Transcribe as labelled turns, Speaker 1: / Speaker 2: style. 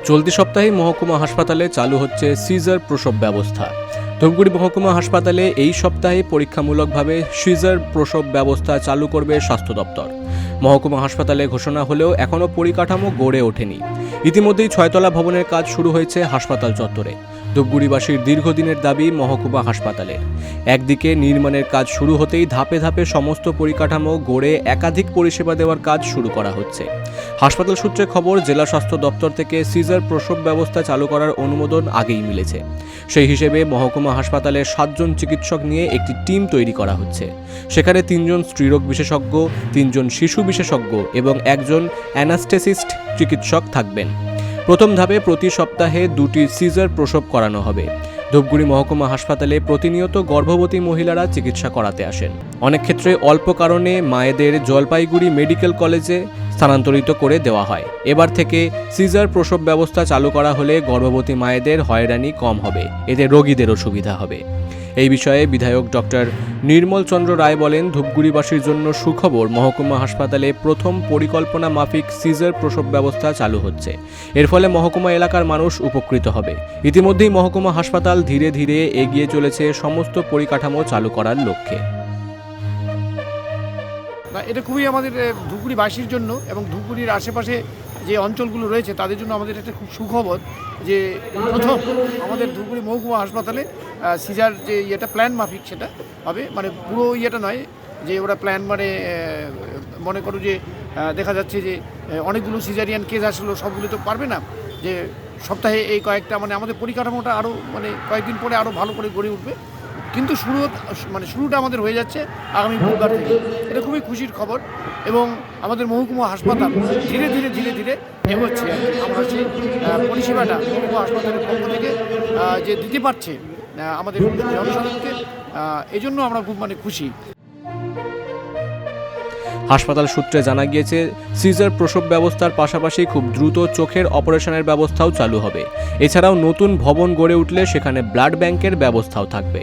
Speaker 1: চলতি সপ্তাহে মহকুমা হাসপাতালে চালু হচ্ছে সিজার প্রসব ব্যবস্থা। ধূপগুড়ি মহকুমা হাসপাতালে এই সপ্তাহে পরীক্ষামূলকভাবে সিজার প্রসব ব্যবস্থা চালু করবে স্বাস্থ্য দপ্তর। মহকুমা হাসপাতালে ঘোষণা হলেও এখনও পরিকাঠামো গড়ে ওঠেনি। ইতিমধ্যেই 6তলা ভবনের কাজ শুরু হয়েছে হাসপাতাল চত্বরে। ধূপগুড়িবাসীর দীর্ঘদিনের দাবি মহকুমা হাসপাতালের। একদিকে নির্মাণের কাজ শুরু হতেই ধাপে ধাপে সমস্ত পরিকাঠামো গড়ে একাধিক পরিষেবা দেওয়ার কাজ শুরু করা হচ্ছে। হাসপাতাল সূত্রে খবর, জেলা স্বাস্থ্য দপ্তর থেকে সিজার প্রসব ব্যবস্থা চালু করার অনুমোদন আগেই মিলেছে। সেই হিসেবে মহকুমা হাসপাতালে 7 জন চিকিৎসক নিয়ে একটি টিম তৈরি করা হচ্ছে। সেখানে 3 জন স্ত্রীরোগ বিশেষজ্ঞ, 3 জন শিশু বিশেষজ্ঞ এবং 1 জন অ্যানাস্থেসিস্ট চিকিৎসক থাকবেন। প্রথম ধাপে প্রতি সপ্তাহে 2টি সিজার প্রসব করানো হবে। ধূপগুড়ি মহকুমা হাসপাতালে প্রতিনিয়ত গর্ভবতী মহিলারা চিকিৎসা করাতে আসেন। অনেক ক্ষেত্রে অল্প কারণে মায়েদের জলপাইগুড়ি মেডিকেল কলেজে স্থানান্তরিত করে দেওয়া হয়। এবার থেকে সিজার প্রসব ব্যবস্থা চালু করা হলে গর্ভবতী মায়েদের হয়রানি কম হবে, এতে রোগীদেরও সুবিধা হবে। এই বিষয়ে বিধায়ক ডক্টর নির্মল চন্দ্র রায় বলেন, ধূপগুড়িবাসীর জন্য সুখবর, মহকুমা হাসপাতালে প্রথম পরিকল্পনা মাফিক সিজার প্রসব ব্যবস্থা চালু হচ্ছে। এর ফলে মহকুমা এলাকার মানুষ উপকৃত হবে। ইতিমধ্যেই মহকুমা হাসপাতাল ধীরে ধীরে এগিয়ে চলেছে সমস্ত পরিকাঠামো চালু করার লক্ষ্যে।
Speaker 2: এটা খুবই আমাদের ধূপগুড়িবাসীর জন্য এবং ধূপগুড়ির আশেপাশে যে অঞ্চলগুলো রয়েছে তাদের জন্য আমাদের একটা খুব সুখবর যে প্রথম আমাদের ধূপগুড়ি মহকুমা হাসপাতালে সিজার যে ইয়েটা প্ল্যান মাফিক সেটা হবে। মানে পুরো ইয়েটা নয় যে ওরা প্ল্যান মানে মনে করো যে দেখা যাচ্ছে যে অনেকগুলো সিজারিয়ান কেস আসলো, সবগুলো তো পারবে না যে সপ্তাহে এই কয়েকটা, মানে আমাদের পরিকাঠামোটা আরও মানে কয়েকদিন পরে আরও ভালো করে গড়ে উঠবে। কিন্তু শুরুটা আমাদের হয়ে যাচ্ছে আগামী বুধবার থেকে। এটা খুবই খুশির খবর এবং আমাদের মহকুমা হাসপাতাল ধীরে ধীরে ধীরে ধীরে এগোচ্ছে। আমরা সেই পরিষেবাটা মহকুমা হাসপাতালের পক্ষ থেকে যে দিতে পারছে আমাদের জনসাধারণকে, এই জন্য আমরা খুব খুশি।
Speaker 1: হাসপাতাল সূত্রে জানা গিয়েছে, সিজার প্রসব ব্যবস্থার পাশাপাশি খুব দ্রুত চোখের অপারেশনের ব্যবস্থাও চালু হবে। এছাড়াও নতুন ভবন গড়ে উঠলে সেখানে ব্লাড ব্যাংকের ব্যবস্থাও থাকবে।